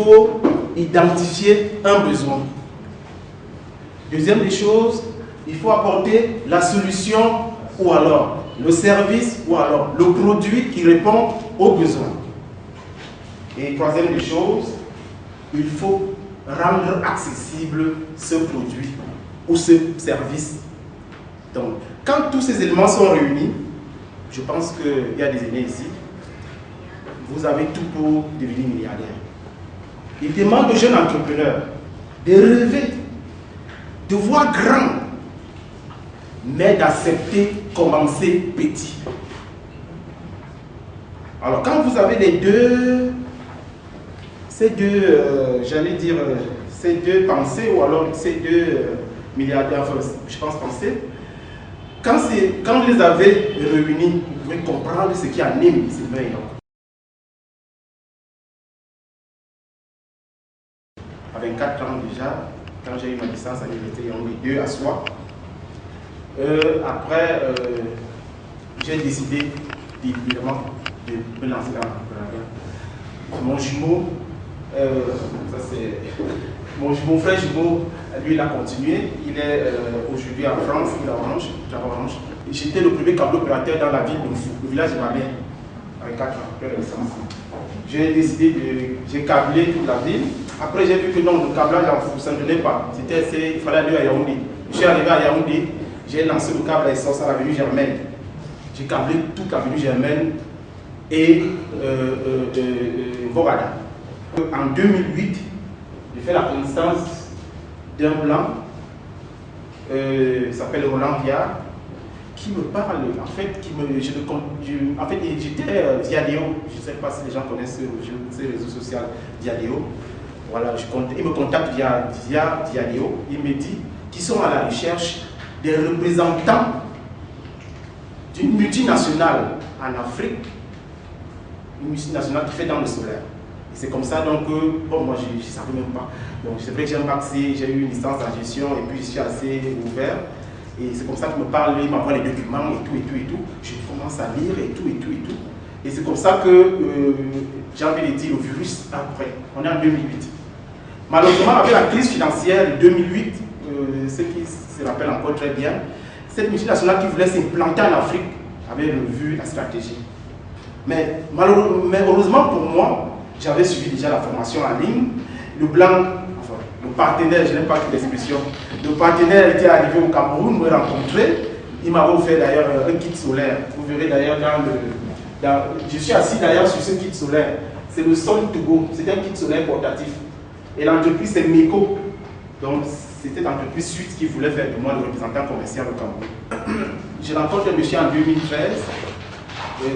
faut identifier un besoin. Deuxième des choses, il faut apporter la solution ou alors le service ou alors le produit qui répond aux besoins. Et troisième des choses, il faut rendre accessible ce produit ou ce service. Donc, quand tous ces éléments sont réunis, je pense qu'il y a des aînés ici, vous avez tout pour devenir milliardaire. Il demande aux jeunes entrepreneurs de rêver, de voir grand, mais d'accepter commencer petit. Alors, quand vous avez ces deux pensées, ou alors ces deux milliardaires, je pense pensées, quand vous les avez réunis, vous pouvez comprendre ce qui anime ces veilles. À 24 ans déjà, quand j'ai eu ma licence à l'université, on est 2 à soi. Après, j'ai décidé évidemment de me lancer dans l'entrepreneuriat. Mon jumeau, mon frère jumeau, lui, il a continué. Il est aujourd'hui en France, il est à Orange. J'étais le premier câble opérateur dans la ville de Fou, le village de ma mère, avec 4 ans, après la licence. J'ai décidé j'ai câblé toute la ville. Après, j'ai vu que non, le câblage en Fou, ça ne donnait pas. Il fallait aller à Yaoundé. Je suis arrivé à Yaoundé, j'ai lancé le câble à essence à l'avenue Germaine. J'ai câblé toute l'avenue Germaine et Bogada. En 2008, j'ai fait la connaissance d'un blanc, il s'appelle Roland Viard, qui me parle, en fait, j'étais Diadéo, je ne sais pas si les gens connaissent ces réseaux sociaux Diadéo. Voilà, il me contacte via Diadéo, il me dit qu'ils sont à la recherche des représentants d'une multinationale en Afrique, une multinationale qui fait dans le solaire. C'est comme ça, donc, bon, moi je ne savais même pas. Donc c'est vrai que j'ai un bac C, j'ai eu une licence en gestion et puis je suis assez ouvert. Et c'est comme ça qu'il me parle, il m'envoie les documents et tout. Je commence à lire et tout. Et c'est comme ça que j'ai envie de dire le virus après. On est en 2008. Malheureusement, avec la crise financière de 2008, ceux qui se rappellent encore très bien, cette multinationale qui voulait s'implanter en Afrique avait revu la stratégie. Mais heureusement pour moi, j'avais suivi déjà la formation en ligne. Le blanc, enfin, le partenaire, je n'aime pas toute l'expression, le partenaire était arrivé au Cameroun, me rencontrer. Il m'avait offert d'ailleurs un kit solaire. Vous verrez d'ailleurs je suis assis d'ailleurs sur ce kit solaire. C'est le Sol to Go, c'est un kit solaire portatif. Et l'entreprise c'est MECO. Donc c'était l'entreprise suisse qui voulait faire de moi le représentant commercial au Cameroun. J'ai rencontré un monsieur en 2013.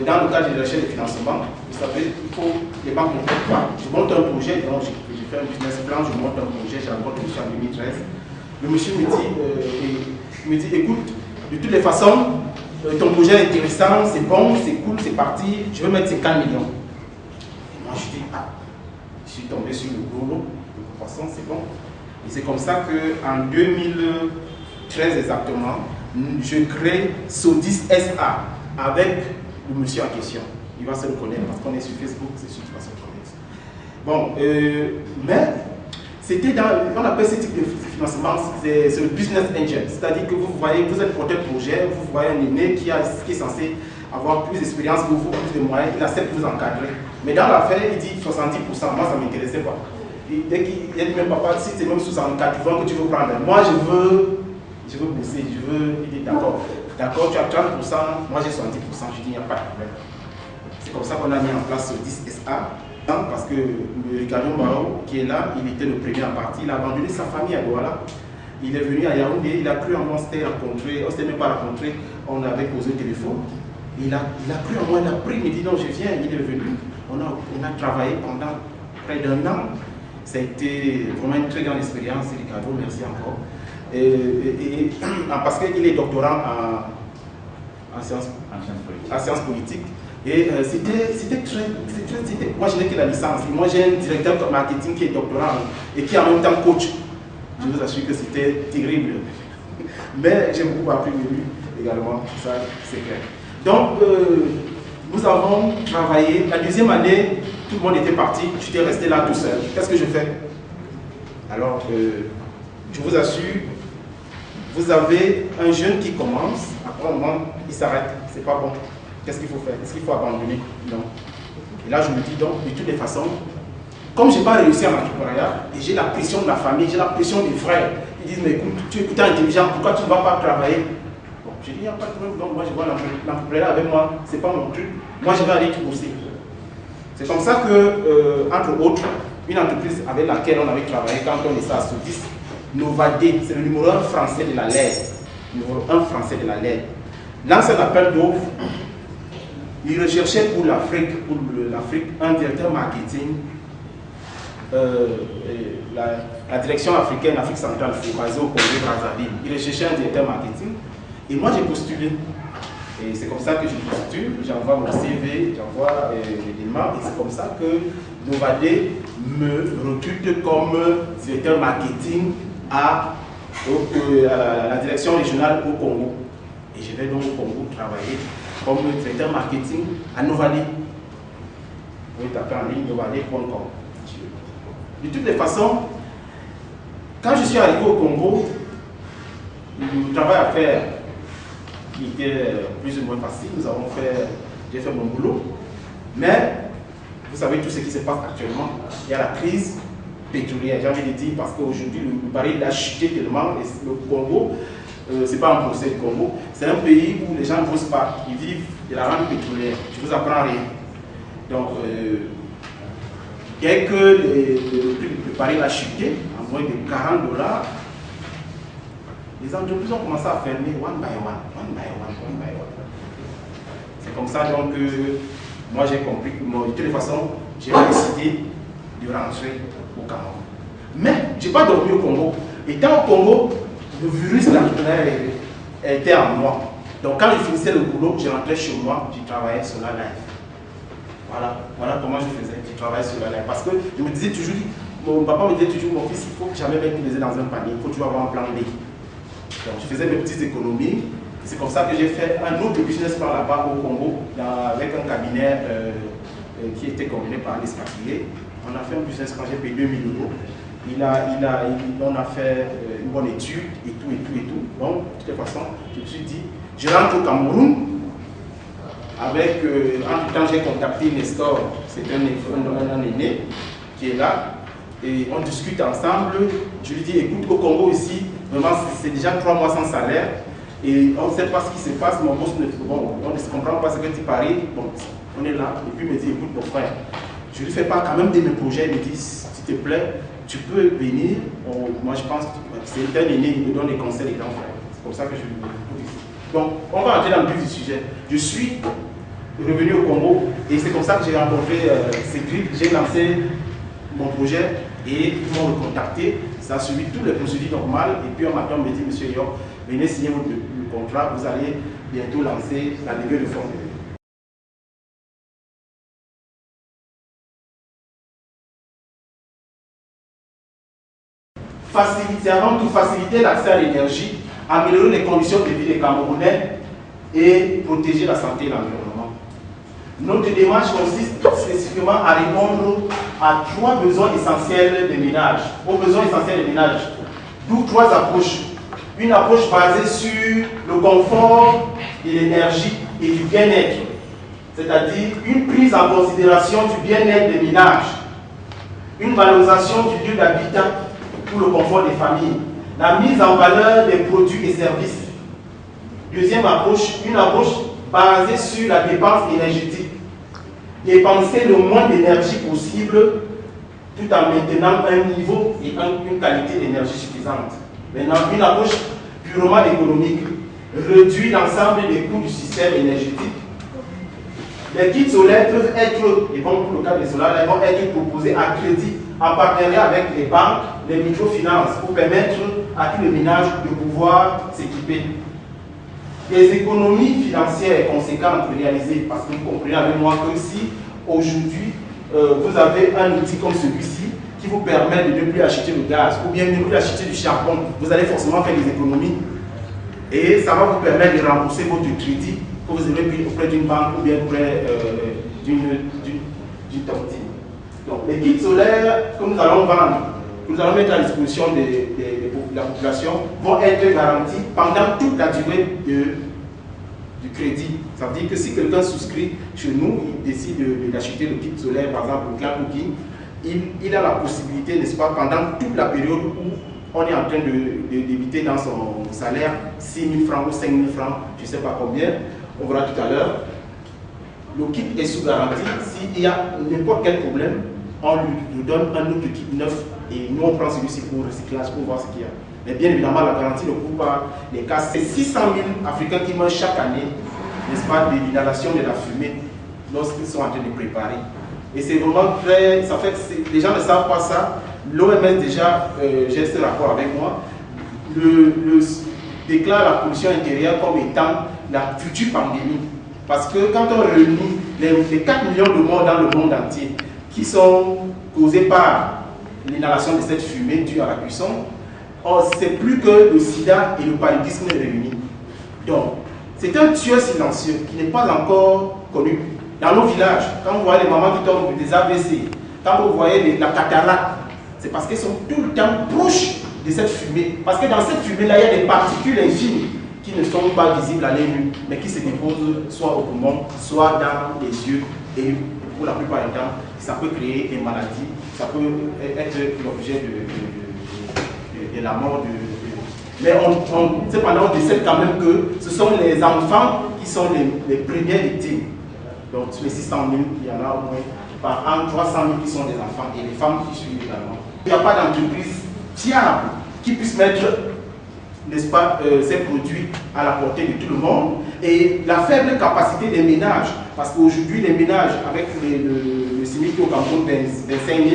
Dans le cadre de la recherche de financement, vous savez, il faut les banques ne font pas. Je monte un projet, donc j'ai fait un business plan, je monte un projet, j'ai rencontré le monsieur en 2013. Le monsieur me dit, écoute, de toutes les façons, ton projet est intéressant, c'est bon, c'est cool, c'est parti, je veux mettre 50 millions. Et moi je dis, je suis tombé sur le boulot, de toute façon c'est bon. Et c'est comme ça qu'en 2013 exactement, je crée Sodis SA avec le monsieur en question. Il va se reconnaître parce qu'on est sur Facebook, c'est sûr qu'il va se reconnaître. Bon, mais c'était on appelle ce type de financement, c'est le business angel. C'est-à-dire que vous voyez, vous êtes porteur de projet, vous voyez un aîné qui est censé avoir plus d'expérience que vous, plus de moyens, il accepte de vous encadrer. Mais dans l'affaire, il dit 70%, moi ça ne m'intéressait pas. Dès qu'il dit même papa, si c'est même 64 que tu veux prendre, moi je veux bosser, il dit d'accord. D'accord, tu as 30%, moi j'ai 70%, je dis il n'y a pas de problème. C'est comme ça qu'on a mis en place ce 10 SA, parce que le Ricardo Mao, qui est là, il était le premier à partir, il a abandonné sa famille à Douala. Il est venu à Yaoundé, il a cru en moi, on s'était rencontré, on ne s'était même pas rencontré, on avait posé le téléphone. Il a cru en moi, il a pris, il me dit non, je viens, il est venu. On a travaillé pendant près d'1 an. Ça a été vraiment une très grande expérience, Ricardo, merci encore. Parce qu'il est doctorant en sciences politiques. Et moi je n'ai que la licence. Moi j'ai un directeur de marketing qui est doctorant et qui est en même temps coach. Je vous assure que c'était terrible. Mais j'ai beaucoup appris de lui également, ça c'est clair. Donc nous avons travaillé. La deuxième année, tout le monde était parti, j'étais resté là tout seul. Qu'est-ce que je fais? Alors, je vous assure, vous avez un jeune qui commence, après un moment, il s'arrête, c'est pas bon. Qu'est-ce qu'il faut faire? Est-ce qu'il faut abandonner? Non. Et là, je me dis donc, de toutes les façons, comme je n'ai pas réussi en entrepreneuriat, et j'ai la pression de la famille, j'ai la pression des frères, ils disent, mais écoute, tu es plutôt intelligent, pourquoi tu ne vas pas travailler? Bon, j'ai dit, il n'y a pas de problème, donc moi je vois l'entrepreneuriat avec moi, ce n'est pas mon truc, moi je vais aller tout bosser. C'est comme ça que, entre autres, une entreprise avec laquelle on avait travaillé quand on était à Soudis, Novadé, c'est le numéro 1 français de la LED. Numéro 1 français de la LED. Lance un appel d'offres. Il recherchait pour l'Afrique, un directeur marketing. La direction africaine, Afrique centrale, c'est basé au Congo-Brazzaville. Il recherchait un directeur marketing. Et moi, j'ai postulé. Et c'est comme ça que je postule, j'envoie mon CV, j'envoie les démarches. Et c'est comme ça que Novadé me recrute comme directeur marketing à la direction régionale au Congo. Et je vais donc au Congo travailler comme directeur marketing à Novadé. Vous pouvez taper en ligne novadé.com. De toutes les façons, quand je suis arrivé au Congo, le travail à faire qui était plus ou moins facile, j'ai fait mon boulot. Mais vous savez tout ce qui se passe actuellement. Il y a la crise pétrolière, j'ai envie de dire, parce qu'aujourd'hui, le baril a chuté tellement. Et le Congo, ce n'est pas un procès du Congo, c'est un pays où les gens ne bossent pas, ils vivent de la rente pétrolière. Je ne vous apprends rien. Donc, dès que le baril a chuté, à moins de $40, les entreprises ont commencé à fermer one by one. C'est comme ça donc que moi j'ai compris que de toute façon, j'ai décidé de rentrer au Cameroun. Mais je n'ai pas dormi au Congo. Étant au Congo, le virus de l'entrepreneuriat était en moi. Donc quand je finissais le boulot, je rentrais chez moi, je travaillais sur la live. Voilà comment je faisais, je travaillais sur la live. Parce que je me disais toujours, mon papa me disait toujours, mon fils, il faut jamais mettre les œufs dans un panier, il faut toujours avoir un plan B. Donc je faisais mes petites économies. C'est comme ça que j'ai fait un autre business par là-bas au Congo, avec un cabinet qui était combiné par un expatrié. On a fait un business quand j'ai payé 2000 €. On a fait une bonne étude et tout. Donc, de toute façon, je me suis dit, je rentre au Cameroun. Entre-temps, j'ai contacté Nestor, c'est un aîné qui est là. Et on discute ensemble. Je lui dis, écoute, au Congo ici, vraiment, c'est déjà 3 mois sans salaire. Et on ne sait pas ce qui se passe, mon boss on ne se comprend pas ce que tu paries. Bon, on est là. Et puis il me dit, écoute mon frère, je lui fais pas quand même de mes projets. Il me dit, s'il te plaît, tu peux venir. Moi je pense que c'est un aîné, il me donne des conseils des grands frères. C'est comme ça que je lui dis. Donc on va entrer dans le vif du sujet. Je suis revenu au Congo et c'est comme ça que j'ai rencontré Cédric. J'ai lancé mon projet et ils m'ont recontacté. Ça a suivi toutes les procédures normales. Et puis un matin, on me dit, monsieur York, venez signer le contrat, vous allez bientôt lancer la levée de fonds. Avant tout, faciliter l'accès à l'énergie, améliorer les conditions de vie des Camerounais et protéger la santé et l'environnement. Notre démarche consiste spécifiquement à répondre à 3 besoins essentiels des ménages. Aux besoins essentiels des ménages. D'où 3 approches. Une approche basée sur le confort de l'énergie et du bien-être, c'est-à-dire une prise en considération du bien-être des ménages, une valorisation du lieu d'habitat pour le confort des familles, la mise en valeur des produits et services. Deuxième approche, une approche basée sur la dépense énergétique, dépenser le moins d'énergie possible tout en maintenant un niveau et une qualité d'énergie suffisante. Maintenant, une approche purement économique, réduit l'ensemble des coûts du système énergétique. Les kits solaires peuvent être, et bon, pour le cas des solaires, ils vont être proposés à crédit en partenariat avec les banques, les microfinances, pour permettre à tous les ménages de pouvoir s'équiper. Des économies financières conséquentes réalisées, parce que vous comprenez avec moi que si aujourd'hui vous avez un outil comme celui-ci, qui vous permet de ne plus acheter le gaz ou bien de ne plus acheter du charbon, vous allez forcément faire des économies. Et ça va vous permettre de rembourser votre crédit que vous avez pris auprès d'une banque ou bien auprès d'une tontine. Donc, les kits solaires que nous allons vendre, que nous allons mettre à disposition de la population, vont être garantis pendant toute la durée du crédit. Ça veut dire que si quelqu'un souscrit chez nous, il décide d'acheter le kit solaire, par exemple, le cloud cooking, il a la possibilité, n'est-ce pas, pendant toute la période où on est en train d'éviter dans son salaire 6 000 francs ou 5 000 francs, je ne sais pas combien, on verra tout à l'heure. Le kit est sous garantie. S'il y a n'importe quel problème, on lui donne un autre kit neuf et nous on prend celui-ci pour recyclage pour voir ce qu'il y a. Mais bien évidemment, la garantie ne couvre pas les cas. C'est 600 000 Africains qui meurent chaque année, n'est-ce pas, de l'inhalation de la fumée lorsqu'ils sont en train de préparer. Et c'est vraiment très. Ça fait que les gens ne savent pas ça. L'OMS, déjà, j'ai ce rapport avec moi, déclare la pollution intérieure comme étant la future pandémie. Parce que quand on réunit les 4 millions de morts dans le monde entier qui sont causés par l'inhalation de cette fumée due à la cuisson, c'est plus que le sida et le paludisme réunis. Donc, c'est un tueur silencieux qui n'est pas encore connu. Dans nos villages, quand vous voyez les mamans qui tombent des AVC, quand vous voyez la cataracte, c'est parce qu'elles sont tout le temps proches de cette fumée. Parce que dans cette fumée-là, il y a des particules infimes qui ne sont pas visibles à l'œil nu, mais qui se déposent soit au poumon, soit dans les yeux. Et pour la plupart du temps, ça peut créer des maladies, ça peut être l'objet de la mort. Mais cependant, on décède quand même que ce sont les enfants qui sont les premières victimes. Donc sur les 600 000, il y en a au moins par an 300 000 qui sont des enfants et les femmes qui suivent également. Il n'y a pas d'entreprise fiable qui puisse mettre, n'est-ce pas, ces produits à la portée de tout le monde. Et la faible capacité des ménages, parce qu'aujourd'hui les ménages avec le SMIC au Cameroun 25 000,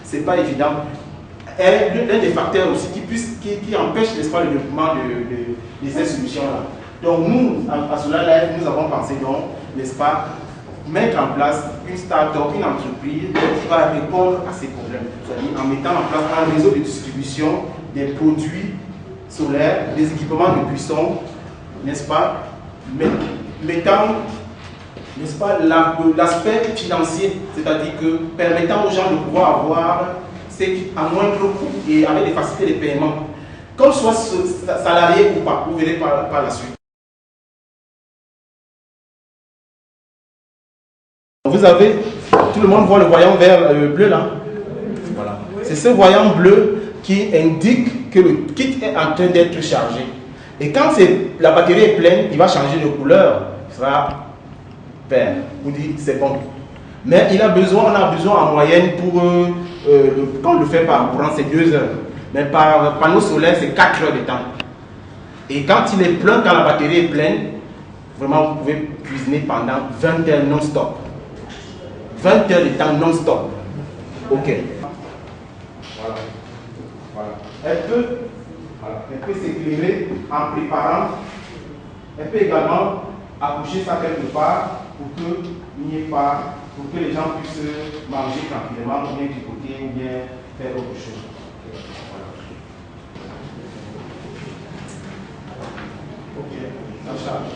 c'est pas évident, est l'un des facteurs aussi qui empêche, n'est-ce pas, le développement de ces solutions-là. Donc nous, à Solar Life, nous avons pensé donc, n'est-ce pas, mettre en place une start-up, une entreprise qui va répondre à ces problèmes. C'est-à-dire en mettant en place un réseau de distribution des produits solaires, des équipements de cuisson, n'est-ce pas, mettant, n'est-ce pas, l'aspect financier, c'est-à-dire que permettant aux gens de pouvoir avoir à moindre coût et avec des facilités de paiement, qu'on soit salarié ou pas, vous verrez par la suite. Vous avez, tout le monde voit le voyant vert bleu là. Voilà. C'est ce voyant bleu qui indique que le kit est en train d'être chargé. Et quand la batterie est pleine, il va changer de couleur. Il sera vert. Vous dites c'est bon. Mais on a besoin en moyenne pour, quand on le fait par courant, c'est 2 heures. Mais par panneau solaire, c'est 4 heures de temps. Et quand il est plein, quand la batterie est pleine, vraiment vous pouvez cuisiner pendant 20 heures non-stop. 20 heures de temps non-stop. Ok. Voilà. Voilà. Elle peut s'éclairer en préparant. Elle peut également accoucher ça quelque part pour qu'il n'y ait pas, pour que les gens puissent manger tranquillement, ou bien tricoter, ou bien faire autre chose. Voilà. Ok, ça charge.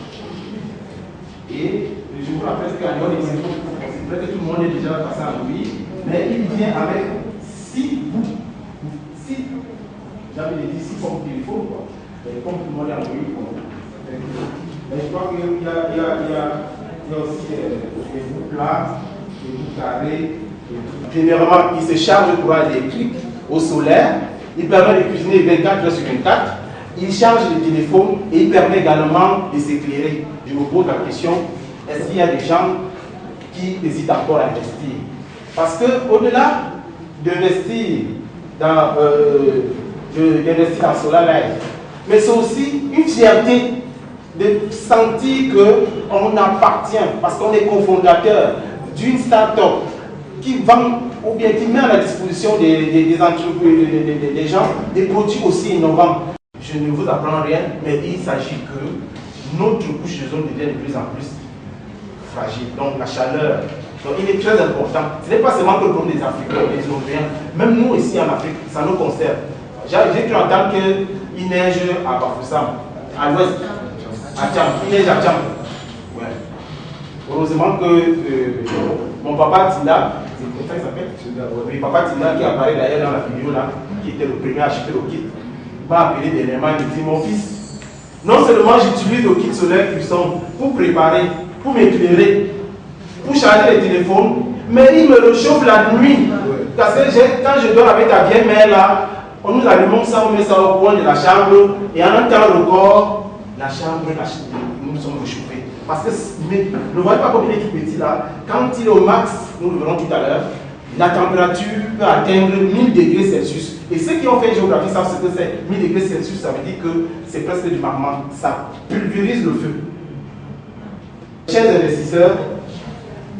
Et je vous rappelle qu'à l'heure des infos, c'est vrai que tout le monde est déjà passé à lui, mais il vient avec 6 bouts. 6, j'avais dit 6 pommes qu'il faut, quoi. Les pommes, tout le monde est à lui. Mais je crois qu'il y a aussi des bouts plats, des bouts carrés. Généralement, il se charge de courant électrique au solaire, il permet de cuisiner 24 heures sur 24. Il charge le téléphone et il permet également de s'éclairer. Je me pose la question, est-ce qu'il y a des gens qui hésitent encore à investir? Parce qu'au-delà d'investir dans Solar Life, mais c'est aussi une fierté de sentir qu'on appartient, parce qu'on est cofondateur d'une start-up qui vend ou bien qui met à la disposition des entreprises, des gens, des produits aussi innovants. Je ne vous apprends rien, mais il s'agit que notre couche de zone devient de plus en plus fragile. Donc la chaleur, donc il est très important. Ce n'est pas seulement que le problème des Africains, des Européens, même nous ici en Afrique, ça nous concerne. J'ai cru entendre qu'il neige à Bafoussam, à l'ouest, à Tcham, il neige à Tcham. Ouais. Heureusement que mon papa Tina, c'est comme ça qu'il s'appelle. Oui, Papa Tina qui apparaît d'ailleurs dans la vidéo là, qui était le premier à acheter le kit, m'a appelé dernièrement et me dit mon fils, non seulement j'utilise le kit solaire puissant pour préparer, pour m'éclairer, pour charger les téléphones, mais il me réchauffe la nuit. Parce que quand je dors avec ta vieille mère là, on nous alimente ça, on met ça au coin de la chambre, et en un temps record, la chambre, nous sommes réchauffés. Parce que ne voyez pas comme il est tout petit là, quand il est au max, nous le verrons tout à l'heure, la température peut atteindre 1000 degrés Celsius. Et ceux qui ont fait géographie savent ce que c'est. 1000 degrés Celsius, ça veut dire que c'est presque du magma. Ça pulvérise le feu. Chers investisseurs,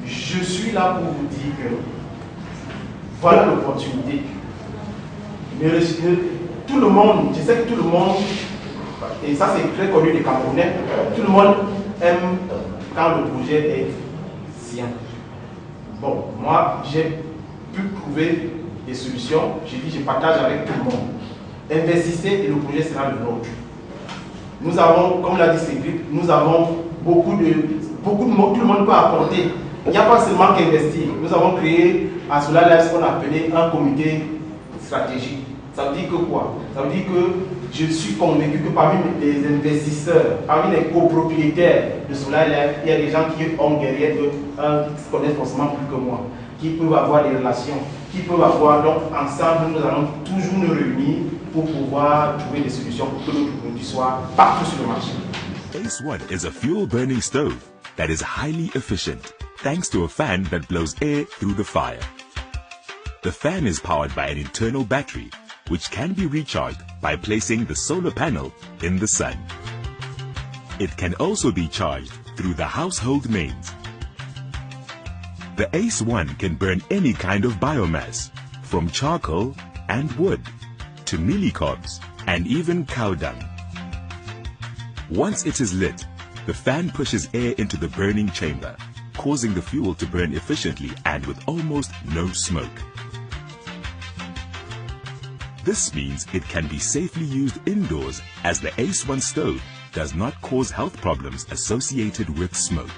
je suis là pour vous dire que voilà l'opportunité. Tout le monde, je sais que tout le monde, et ça c'est très connu des Camerounais, tout le monde aime quand le projet est sien. Bon, moi j'ai pu trouver des solutions, j'ai dit je partage avec tout le monde. Investissez et le projet sera le nôtre. Nous avons, comme l'a dit Cédric, nous avons beaucoup de monde, tout le monde peut apporter. Il n'y a pas seulement qu'investir. Nous avons créé à cela ce qu'on appelait un comité stratégique. Ça veut dire que quoi? Ça veut dire que je suis convaincu que parmi les investisseurs, parmi les copropriétaires de Solar Life, il y a des gens qui ont derrière eux, qui se connaissent forcément plus que moi, qui peuvent avoir des relations, qui peuvent avoir, donc ensemble nous allons toujours nous réunir pour pouvoir trouver des solutions pour que notre produit soit partout sur le marché. Ace One is a fuel burning stove that is highly efficient thanks to a fan that blows air through the fire. The fan is powered by an internal battery which can be recharged by placing the solar panel in the sun. It can also be charged through the household mains. The Ace One can burn any kind of biomass, from charcoal and wood to mealie cobs and even cow dung. Once it is lit, the fan pushes air into the burning chamber, causing the fuel to burn efficiently and with almost no smoke. This means it can be safely used indoors as the Ace One stove does not cause health problems associated with smoke.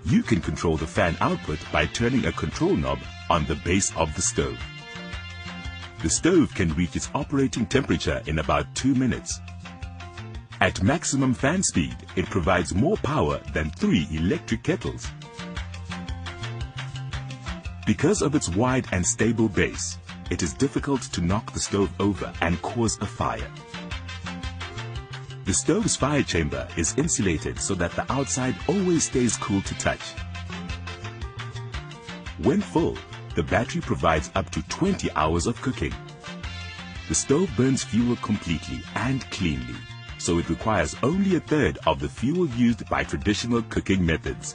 You can control the fan output by turning a control knob on the base of the stove. The stove can reach its operating temperature in about 2 minutes. At maximum fan speed, it provides more power than 3 electric kettles. Because of its wide and stable base, it is difficult to knock the stove over and cause a fire. The stove's fire chamber is insulated so that the outside always stays cool to touch. When full, the battery provides up to 20 hours of cooking. The stove burns fuel completely and cleanly, so it requires only 1/3 of the fuel used by traditional cooking methods.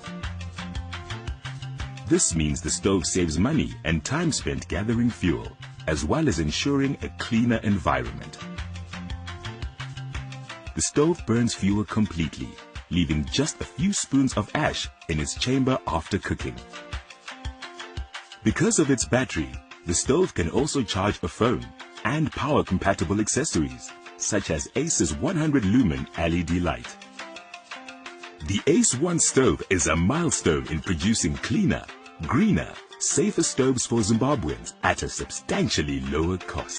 This means the stove saves money and time spent gathering fuel, as well as ensuring a cleaner environment. The stove burns fuel completely, leaving just a few spoons of ash in its chamber after cooking. Because of its battery, the stove can also charge a phone and power-compatible accessories, such as Ace's 100 lumen LED light. The Ace One stove is a milestone in producing cleaner, greener, safer stoves for Zimbabweans at a substantially lower cost.